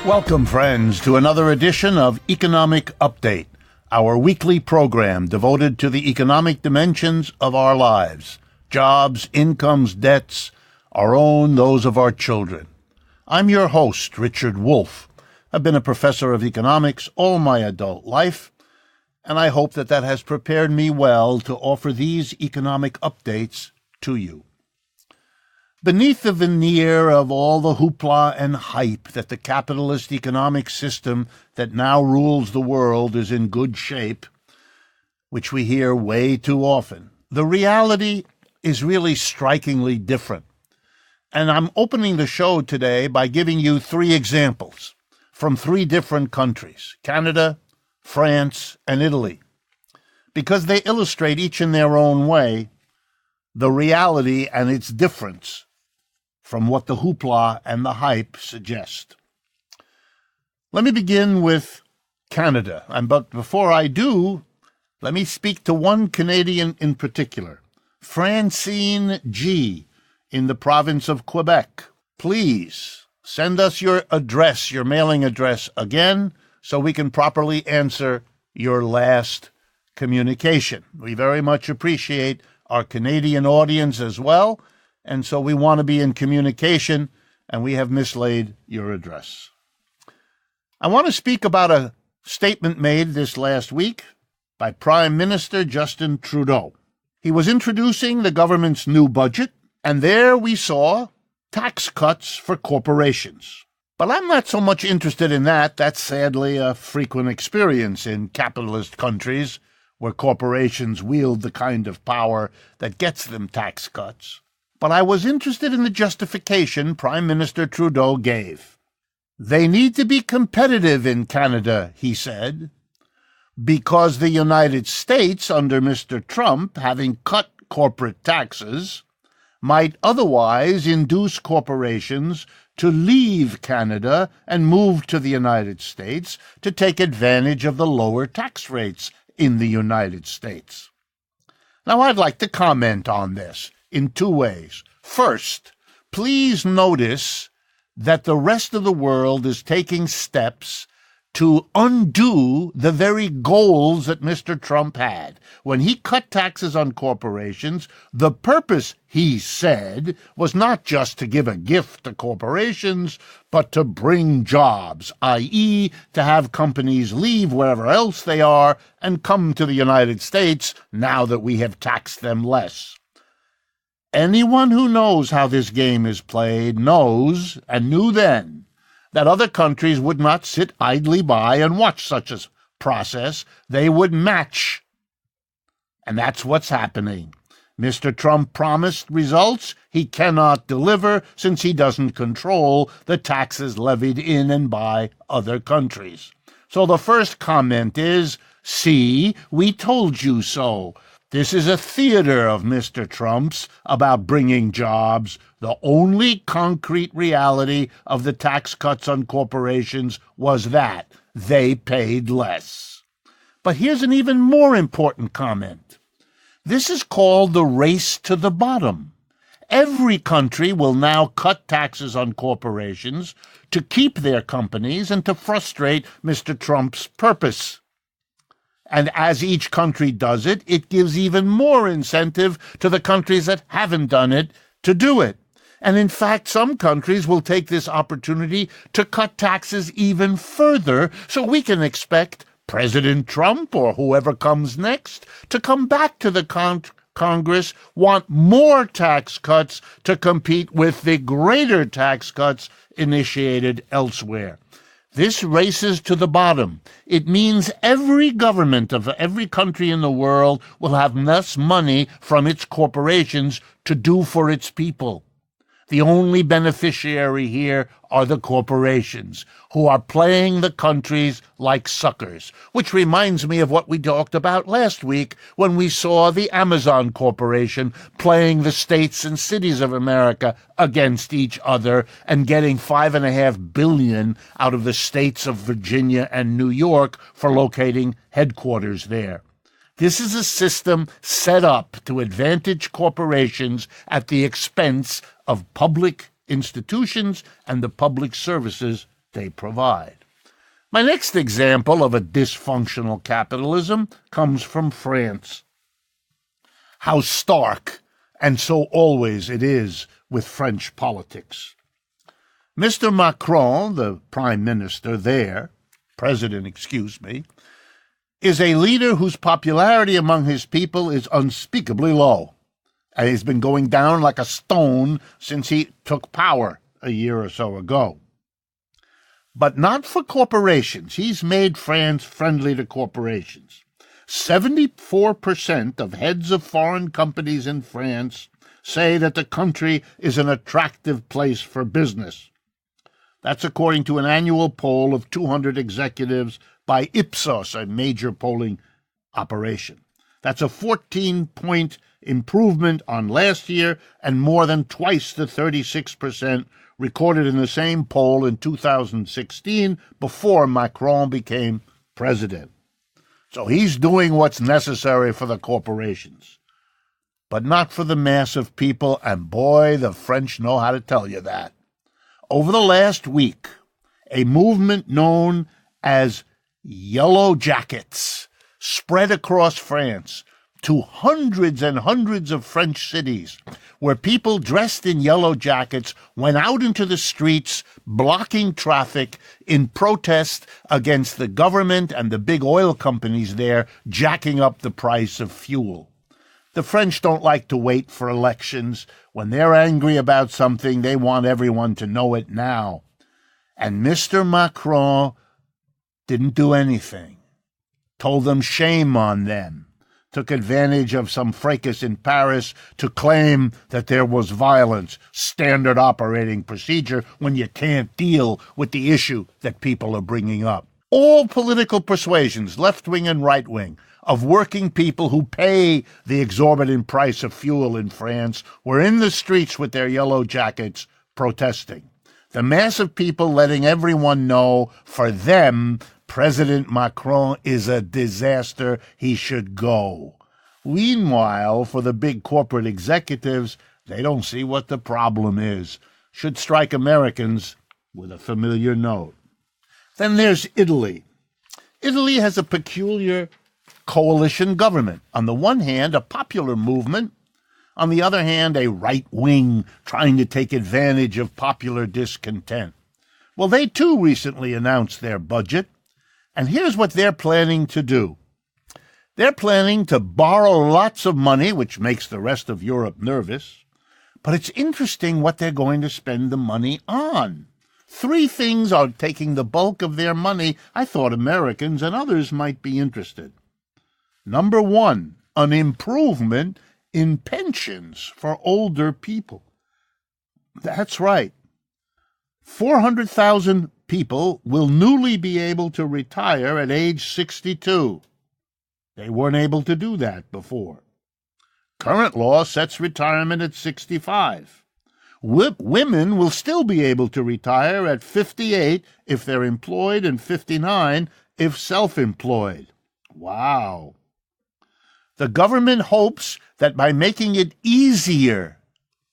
Welcome, friends, to another edition of Economic Update, our weekly program devoted to the economic dimensions of our lives, jobs, incomes, debts, our own, those of our children. I'm your host, Richard Wolff. I've been a professor of economics all my adult life, and I hope that has prepared me well to offer these economic updates to you. Beneath the veneer of all the hoopla and hype that the capitalist economic system that now rules the world is in good shape, which we hear way too often, the reality is really strikingly different. And I'm opening the show today by giving you 3 examples from 3 different countries, Canada, France, and Italy, because they illustrate each in their own way the reality and its difference from what the hoopla and the hype suggest. Let me begin with Canada, but before I do, let me speak to one Canadian in particular, Francine G. in the province of Quebec. Please send us your address, your mailing address again, so we can properly answer your last communication. We very much appreciate our Canadian audience as well, and so we want to be in communication, and we have mislaid your address. I want to speak about a statement made this last week by Prime Minister Justin Trudeau. He was introducing the government's new budget, and there we saw tax cuts for corporations. But I'm not so much interested in that. That's sadly a frequent experience in capitalist countries where corporations wield the kind of power that gets them tax cuts. But I was interested in the justification Prime Minister Trudeau gave. They need to be competitive in Canada, he said, because the United States, under Mr. Trump, having cut corporate taxes, might otherwise induce corporations to leave Canada and move to the United States to take advantage of the lower tax rates in the United States. Now, I'd like to comment on this in 2 ways. First, please notice that the rest of the world is taking steps to undo the very goals that Mr. Trump had. When he cut taxes on corporations, the purpose, he said, was not just to give a gift to corporations, but to bring jobs, i.e., to have companies leave wherever else they are and come to the United States now that we have taxed them less. Anyone who knows how this game is played knows, and knew then, that other countries would not sit idly by and watch such a process. They would match. And that's what's happening. Mr. Trump promised results he cannot deliver since he doesn't control the taxes levied in and by other countries. So the first comment is, see, we told you so. This is a theater of Mr. Trump's about bringing jobs. The only concrete reality of the tax cuts on corporations was that they paid less. But here's an even more important comment. This is called the race to the bottom. Every country will now cut taxes on corporations to keep their companies and to frustrate Mr. Trump's purpose. And as each country does it, it gives even more incentive to the countries that haven't done it to do it. And in fact, some countries will take this opportunity to cut taxes even further, so we can expect President Trump or whoever comes next to come back to the Congress, want more tax cuts to compete with the greater tax cuts initiated elsewhere. This races to the bottom. It means every government of every country in the world will have less money from its corporations to do for its people. The only beneficiary here are the corporations, who are playing the countries like suckers, which reminds me of what we talked about last week when we saw the Amazon Corporation playing the states and cities of America against each other and getting $5.5 billion out of the states of Virginia and New York for locating headquarters there. This is a system set up to advantage corporations at the expense of public institutions and the public services they provide. My next example of a dysfunctional capitalism comes from France. How stark, and so always it is with French politics. Mr. Macron, the prime minister there, president, is a leader whose popularity among his people is unspeakably low, and he's been going down like a stone since he took power a year or so ago. But not for corporations. He's made France friendly to corporations. 74% of heads of foreign companies in France say that the country is an attractive place for business. That's according to an annual poll of 200 executives by Ipsos, a major polling operation. That's a 14-point improvement on last year and more than twice the 36% recorded in the same poll in 2016 before Macron became president. So he's doing what's necessary for the corporations, but not for the mass of people, and boy, the French know how to tell you that. Over the last week, a movement known as Yellow Jackets spread across France to hundreds and hundreds of French cities, where people dressed in yellow jackets went out into the streets, blocking traffic in protest against the government and the big oil companies there jacking up the price of fuel. The French don't like to wait for elections. When they're angry about something, they want everyone to know it now. And Mr. Macron didn't do anything, told them shame on them, took advantage of some fracas in Paris to claim that there was violence, standard operating procedure when you can't deal with the issue that people are bringing up. All political persuasions, left-wing and right-wing, of working people who pay the exorbitant price of fuel in France were in the streets with their yellow jackets protesting. The mass of people letting everyone know, for them, President Macron is a disaster. He should go. Meanwhile, for the big corporate executives, they don't see what the problem is. Should strike Americans with a familiar note. Then there's Italy. Italy has a peculiar coalition government. On the one hand, a popular movement. On the other hand, a right wing trying to take advantage of popular discontent. Well, they too recently announced their budget. And here's what they're planning to do. They're planning to borrow lots of money, which makes the rest of Europe nervous. But it's interesting what they're going to spend the money on. Three things are taking the bulk of their money. I thought Americans and others might be interested. Number one, an improvement in pensions for older people. That's right. 400,000 people will newly be able to retire at age 62. They weren't able to do that before. Current law sets retirement at 65. Women will still be able to retire at 58 if they're employed and 59 if self-employed. Wow. The government hopes that by making it easier,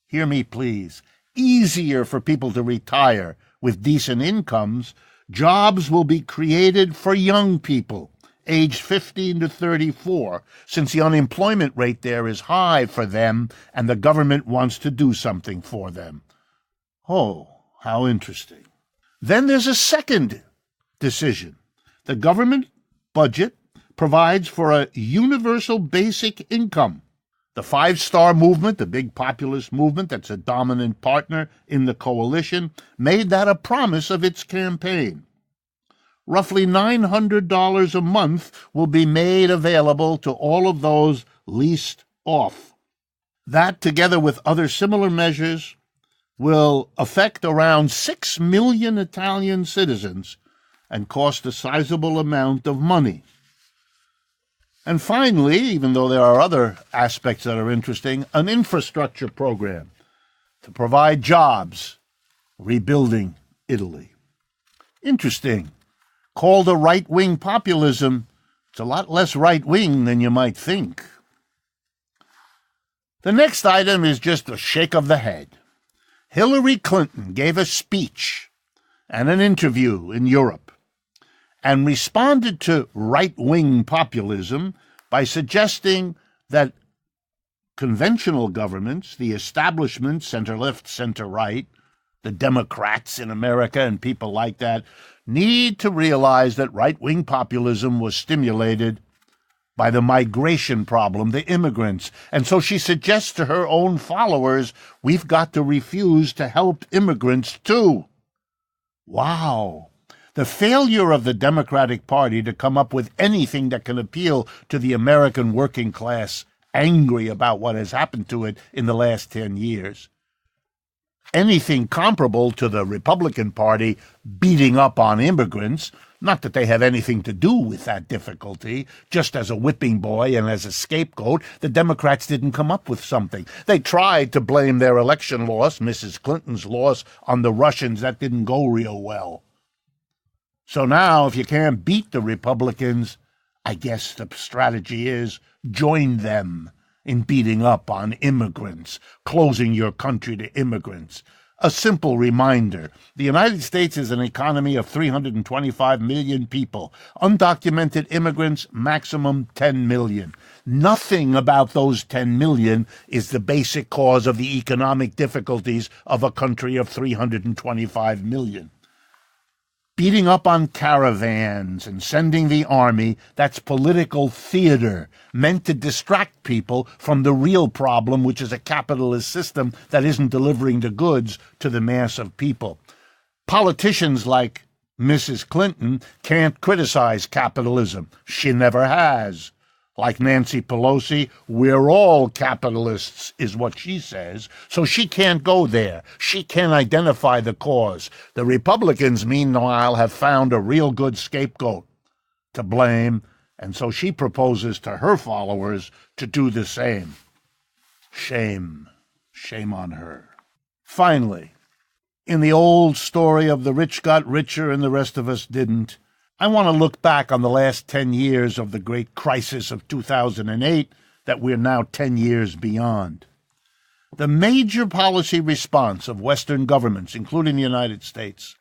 hear me please, easier for people to retire with decent incomes, jobs will be created for young people, aged 15 to 34, since the unemployment rate there is high for them and the government wants to do something for them. Oh, how interesting. Then there's a second decision. The government budget provides for a universal basic income. The Five-Star Movement, the big populist movement that's a dominant partner in the coalition, made that a promise of its campaign. Roughly $900 a month will be made available to all of those least off. That, together with other similar measures, will affect around 6 million Italian citizens and cost a sizable amount of money. And finally, even though there are other aspects that are interesting, an infrastructure program to provide jobs, rebuilding Italy. Interesting. Called a right-wing populism, it's a lot less right-wing than you might think. The next item is just a shake of the head. Hillary Clinton gave a speech, and an interview in Europe, and responded to right-wing populism by suggesting that conventional governments, the establishment, center-left, center-right, the Democrats in America and people like that, need to realize that right-wing populism was stimulated by the migration problem, the immigrants. And so she suggests to her own followers, we've got to refuse to help immigrants too. Wow. The failure of the Democratic Party to come up with anything that can appeal to the American working class angry about what has happened to it in the last 10 years. Anything comparable to the Republican Party beating up on immigrants, not that they have anything to do with that difficulty, just as a whipping boy and as a scapegoat, the Democrats didn't come up with something. They tried to blame their election loss, Mrs. Clinton's loss, on the Russians. That didn't go real well. So now, if you can't beat the Republicans, I guess the strategy is join them in beating up on immigrants, closing your country to immigrants. A simple reminder, the United States is an economy of 325 million people. Undocumented immigrants, maximum 10 million. Nothing about those 10 million is the basic cause of the economic difficulties of a country of 325 million. Beating up on caravans and sending the army, that's political theater meant to distract people from the real problem, which is a capitalist system that isn't delivering the goods to the mass of people. Politicians like Mrs. Clinton can't criticize capitalism. She never has. Like Nancy Pelosi, we're all capitalists, is what she says, so she can't go there. She can't identify the cause. The Republicans, meanwhile, have found a real good scapegoat to blame, and so she proposes to her followers to do the same. Shame. Shame on her. Finally, in the old story of the rich got richer and the rest of us didn't, I want to look back on the last 10 years of the great crisis of 2008 that we're now 10 years beyond. The major policy response of Western governments, including the United States,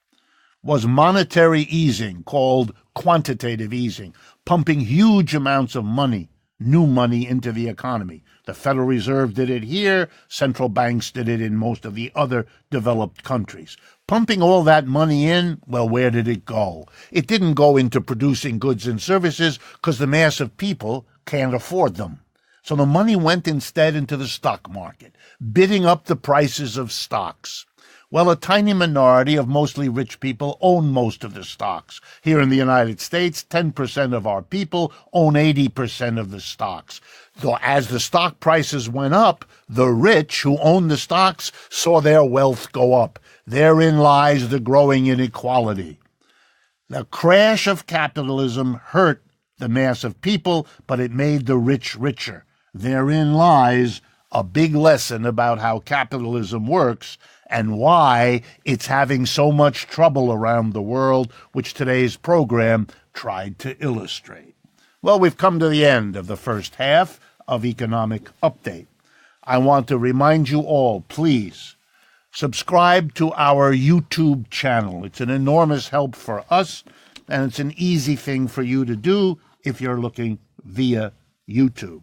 was monetary easing called quantitative easing, pumping huge amounts of money, new money, into the economy. The Federal Reserve did it here. Central banks did it in most of the other developed countries. Pumping all that money in, well, where did it go? It didn't go into producing goods and services because the mass of people can't afford them. So the money went instead into the stock market, bidding up the prices of stocks. Well, a tiny minority of mostly rich people own most of the stocks. Here in the United States, 10% of our people own 80% of the stocks. So as the stock prices went up, the rich who own the stocks saw their wealth go up. Therein lies the growing inequality. The crash of capitalism hurt the mass of people, but it made the rich richer. Therein lies a big lesson about how capitalism works and why it's having so much trouble around the world, which today's program tried to illustrate. Well, we've come to the end of the first half of Economic Update. I want to remind you all, please, subscribe to our YouTube channel. It's an enormous help for us, and it's an easy thing for you to do if you're looking via YouTube.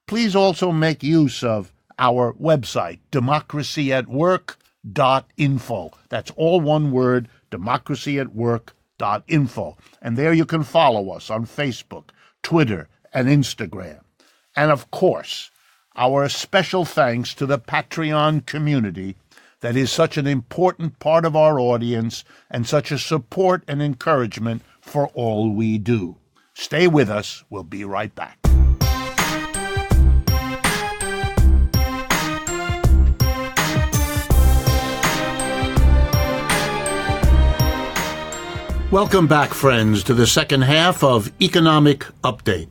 Please also make use of our website, democracyatwork.info. That's all one word, democracyatwork.info. And there you can follow us on Facebook, Twitter, and Instagram. And of course, our special thanks to the Patreon community that is such an important part of our audience and such a support and encouragement for all we do. Stay with us. We'll be right back. Welcome back, friends, to the second half of Economic Update.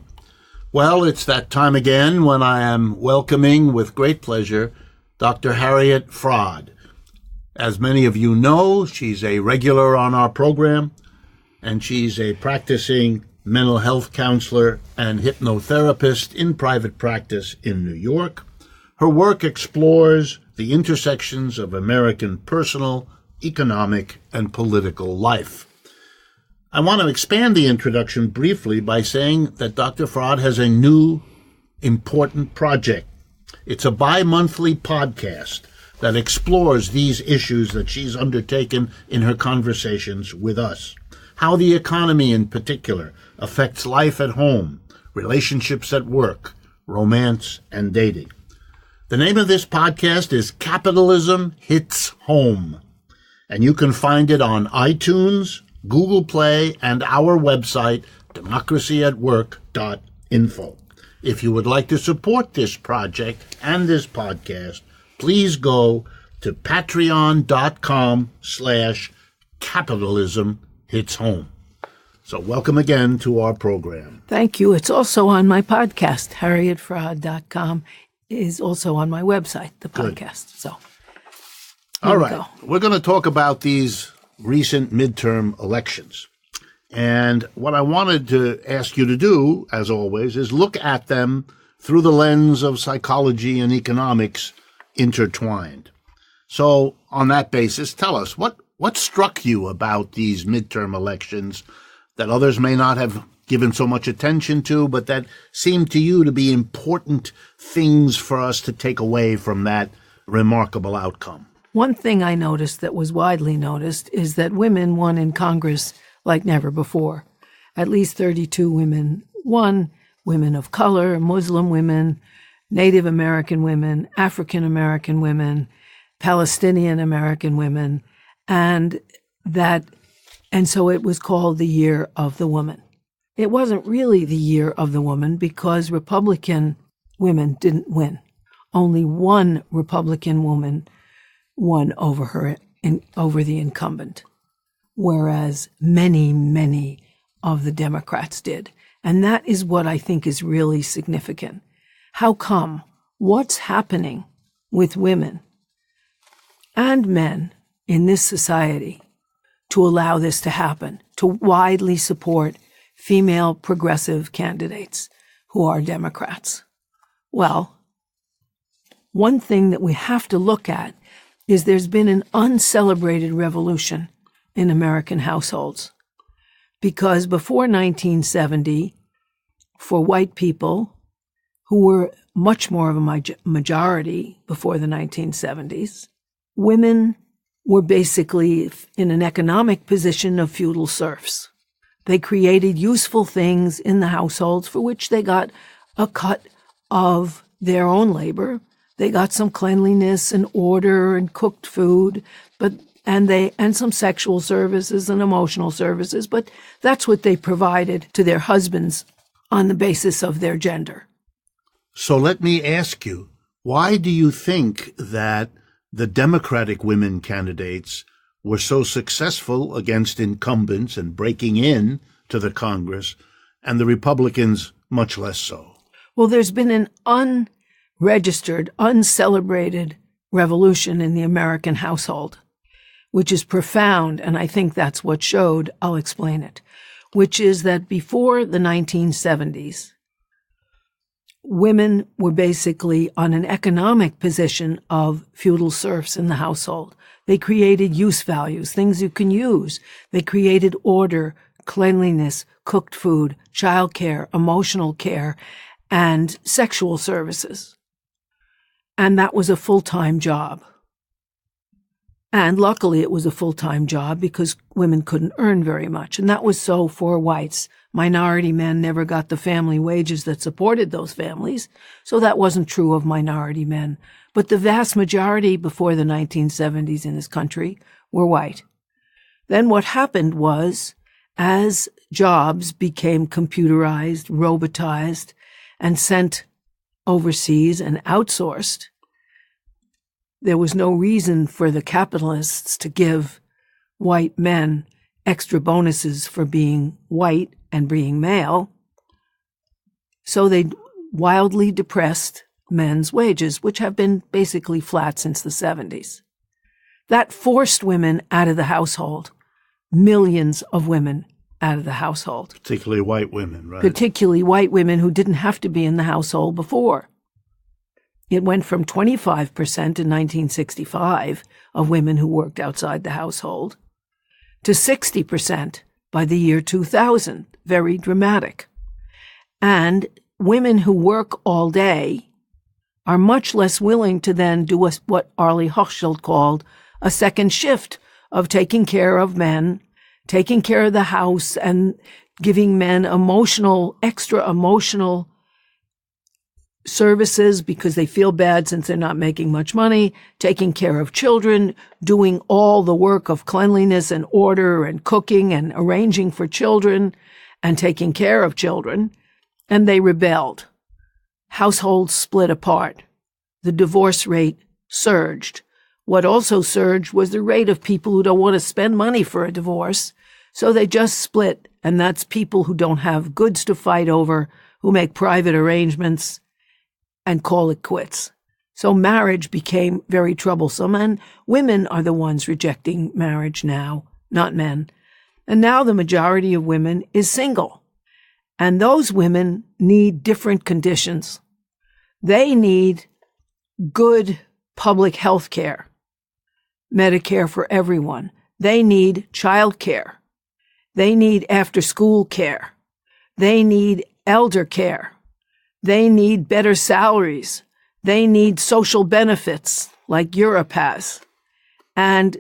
Well, it's that time again when I am welcoming with great pleasure Dr. Harriet Fraad. As many of you know, she's a regular on our program, and she's a practicing mental health counselor and hypnotherapist in private practice in New York. Her work explores the intersections of American personal, economic and political life. I want to expand the introduction briefly by saying that Dr. Fraad has a new, important project. It's a bi-monthly podcast that explores these issues that she's undertaken in her conversations with us. How the economy in particular affects life at home, relationships at work, romance, and dating. The name of this podcast is Capitalism Hits Home, and you can find it on iTunes, Google Play, and our website, democracyatwork.info. If you would like to support this project and this podcast, please go to patreon.com/capitalismhitshome. So welcome again to our program. Thank you. It's also on my podcast, harrietfraad.com is also on my website, the podcast. Good. So, all right. We're going to talk about these recent midterm elections. And what I wanted to ask you to do, as always, is look at them through the lens of psychology and economics intertwined. So on that basis, tell us, what struck you about these midterm elections that others may not have given so much attention to, but that seemed to you to be important things for us to take away from that remarkable outcome? One thing I noticed that was widely noticed is that women won in Congress like never before. At least 32 women won, women of color, Muslim women, Native American women, African American women, Palestinian American women, and so it was called the Year of the Woman. It wasn't really the Year of the Woman because Republican women didn't win. Only one Republican woman won over the incumbent, whereas many of the Democrats did. And that is what I think is really significant. How come? What's happening with women and men in this society to allow this to happen, to widely support female progressive candidates who are Democrats? Well, one thing that we have to look at is there's been an uncelebrated revolution in American households. Because before 1970, for white people who were much more of a majority before the 1970s, women were basically in an economic position of feudal serfs. They created useful things in the households for which they got a cut of their own labor. They got some cleanliness and order and cooked food, and some sexual services and emotional services, but that's what they provided to their husbands on the basis of their gender. So let me ask you, why do you think that the Democratic women candidates were so successful against incumbents and breaking in to the Congress, and the Republicans much less so? Well, there's been an unregistered, uncelebrated revolution in the American household, which is profound, and I think that's what showed. I'll explain it, which is that before the 1970s, women were basically on an economic position of feudal serfs in the household. They created use values, things you can use. They created order, cleanliness, cooked food, childcare, emotional care, and sexual services. And that was a full-time job. And luckily it was a full-time job because women couldn't earn very much. And that was so for whites. Minority men never got the family wages that supported those families. So that wasn't true of minority men. But the vast majority before the 1970s in this country were white. Then what happened was, as jobs became computerized, robotized, and sent overseas and outsourced, there was no reason for the capitalists to give white men extra bonuses for being white and being male. So they wildly depressed men's wages, which have been basically flat since the 70s. That forced women out of the household, millions of women out of the household. Particularly white women, right? Particularly white women who didn't have to be in the household before. It went from 25% in 1965 of women who worked outside the household to 60% by the year 2000. Very dramatic. And women who work all day are much less willing to then do what Arlie Hochschild called a second shift of taking care of men, taking care of the house, and giving men extra emotional services because they feel bad since they're not making much money, taking care of children, doing all the work of cleanliness and order and cooking and arranging for children and taking care of children. And they rebelled. Households split apart. The divorce rate surged. What also surged was the rate of people who don't want to spend money for a divorce. So they just split. And that's people who don't have goods to fight over, who make private arrangements and call it quits. So marriage became very troublesome, and women are the ones rejecting marriage now, not men. And now the majority of women is single. And those women need different conditions. They need good public health care, Medicare for everyone. They need child care. They need after-school care. They need elder care. They need better salaries. They need social benefits like Europe has. And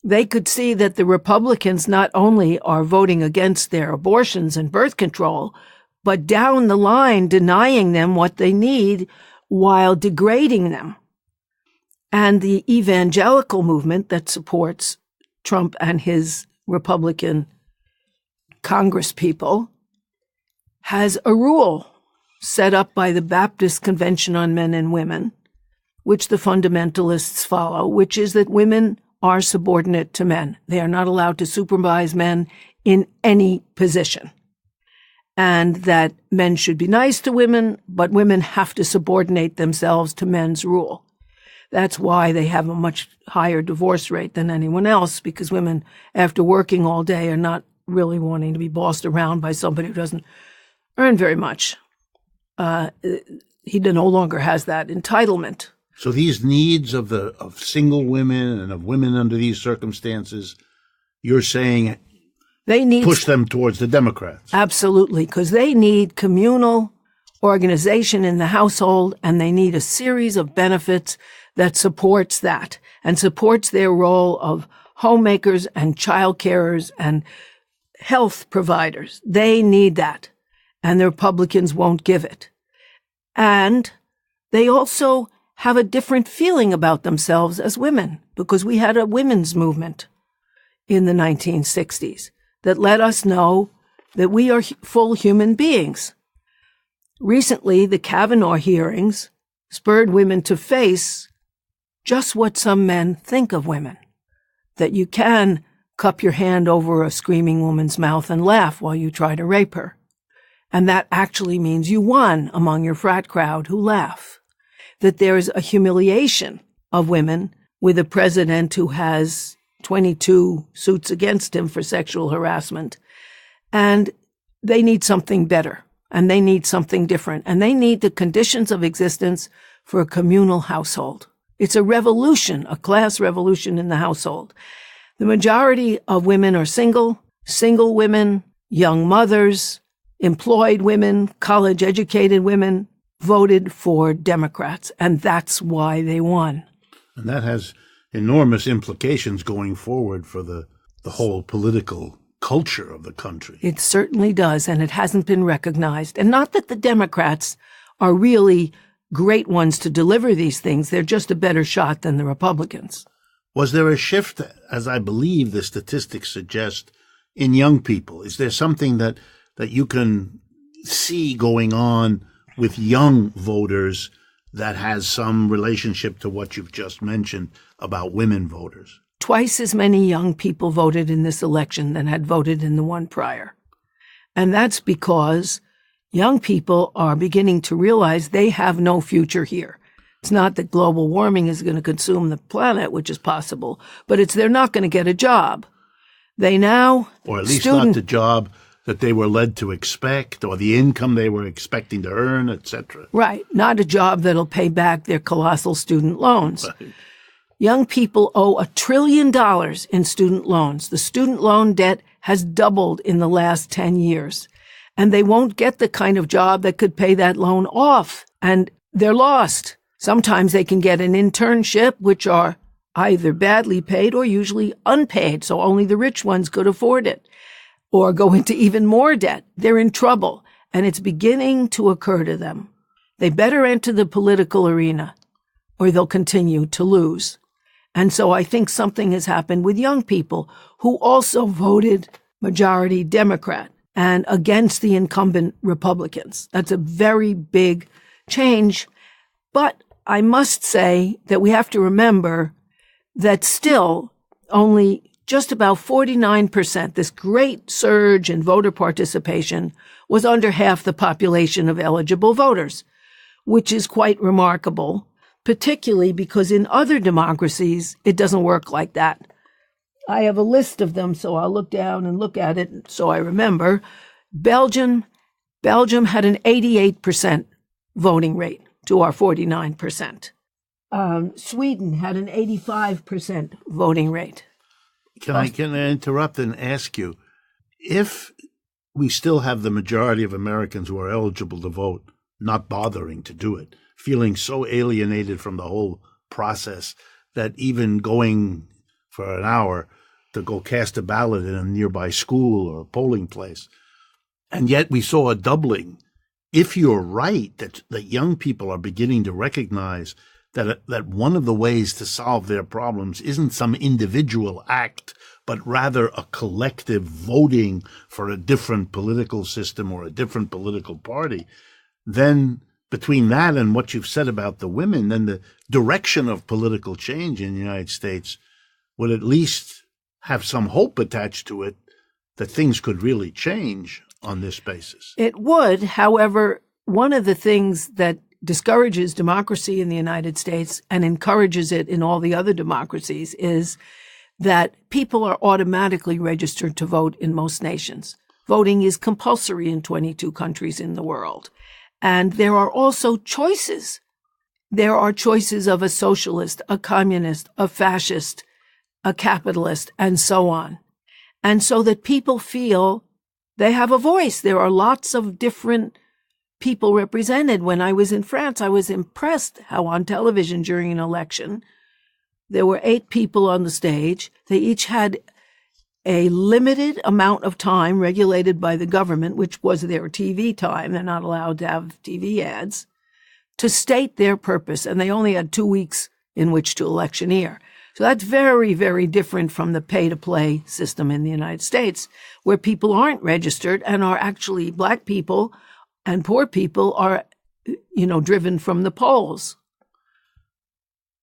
they could see that the Republicans not only are voting against their abortions and birth control, but down the line denying them what they need while degrading them. And the evangelical movement that supports Trump and his Republican Congress people has a rule set up by the Baptist Convention on Men and Women, which the fundamentalists follow, which is that women are subordinate to men. They are not allowed to supervise men in any position. And that men should be nice to women, but women have to subordinate themselves to men's rule. That's why they have a much higher divorce rate than anyone else, because women, after working all day, are not really wanting to be bossed around by somebody who doesn't earn very much. He no longer has that entitlement. So these needs of single women and of women under these circumstances, you're saying they need push them towards the Democrats. Absolutely, because they need communal organization in the household, and they need a series of benefits that supports that and supports their role of homemakers and child carers and health providers. They need that, and the Republicans won't give it. And they also have a different feeling about themselves as women, because we had a women's movement in the 1960s that let us know that we are full human beings. Recently, the Kavanaugh hearings spurred women to face just what some men think of women, that you can cup your hand over a screaming woman's mouth and laugh while you try to rape her. And that actually means you won among your frat crowd who laugh. That there is a humiliation of women with a president who has 22 suits against him for sexual harassment. And they need something better, and they need something different, and they need the conditions of existence for a communal household. It's a revolution, a class revolution in the household. The majority of women are single women, young mothers, employed women, college-educated women voted for Democrats, and that's why they won. And that has enormous implications going forward for the whole political culture of the country. It certainly does, and it hasn't been recognized. And not that the Democrats are really great ones to deliver these things. They're just a better shot than the Republicans. Was there a shift, as I believe the statistics suggest, in young people? Is there something that you can see going on with young voters that has some relationship to what you've just mentioned about women voters? Twice as many young people voted in this election than had voted in the one prior. And that's because young people are beginning to realize they have no future here. It's not that global warming is going to consume the planet, which is possible, but it's they're not going to get a job. They now... Or at least not the job that they were led to expect, or the income they were expecting to earn, etc. Right. Not a job that'll pay back their colossal student loans. Right. Young people owe $1 trillion in student loans. The student loan debt has doubled in the last 10 years. And they won't get the kind of job that could pay that loan off. And they're lost. Sometimes they can get an internship, which are either badly paid or usually unpaid, so only the rich ones could afford it, or go into even more debt. They're in trouble, and it's beginning to occur to them. They better enter the political arena, or they'll continue to lose. And so I think something has happened with young people who also voted majority Democrat and against the incumbent Republicans. That's a very big change. But I must say that we have to remember that still only just about 49%, this great surge in voter participation, was under half the population of eligible voters, which is quite remarkable, particularly because in other democracies, it doesn't work like that. I have a list of them, so I'll look down and look at it so I remember. Belgium had an 88% voting rate to our 49%. Sweden had an 85% voting rate. Can I interrupt and ask you, if we still have the majority of Americans who are eligible to vote not bothering to do it, feeling so alienated from the whole process that even going for an hour to go cast a ballot in a nearby school or a polling place, and yet we saw a doubling. If you're right that young people are beginning to recognize that one of the ways to solve their problems isn't some individual act, but rather a collective voting for a different political system or a different political party, then between that and what you've said about the women, then the direction of political change in the United States would at least have some hope attached to it that things could really change on this basis. It would. However, one of the things that discourages democracy in the United States and encourages it in all the other democracies is that people are automatically registered to vote in most nations. Voting is compulsory in 22 countries in the world. And there are also choices. There are choices of a socialist, a communist, a fascist, a capitalist, and so on. And so that people feel they have a voice. There are lots of different people represented. When I was in France, I was impressed how on television during an election, there were 8 people on the stage. They each had a limited amount of time regulated by the government, which was their TV time. They're not allowed to have TV ads, to state their purpose. And they only had 2 weeks in which to electioneer. So that's very, very different from the pay-to-play system in the United States, where people aren't registered and are actually Black people and poor people are, driven from the polls.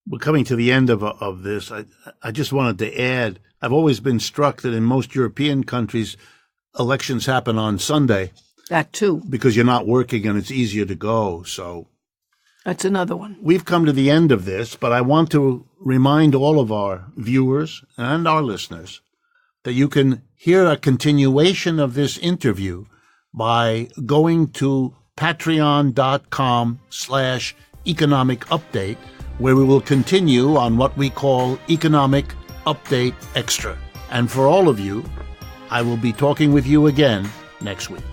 We're coming to the end of this. I just wanted to add, I've always been struck that in most European countries, elections happen on Sunday. That too. Because you're not working and it's easier to go. So that's another one. We've come to the end of this, but I want to remind all of our viewers and our listeners that you can hear a continuation of this interview by going to patreon.com/economic update, where we will continue on what we call Economic Update Extra. And for all of you, I will be talking with you again next week.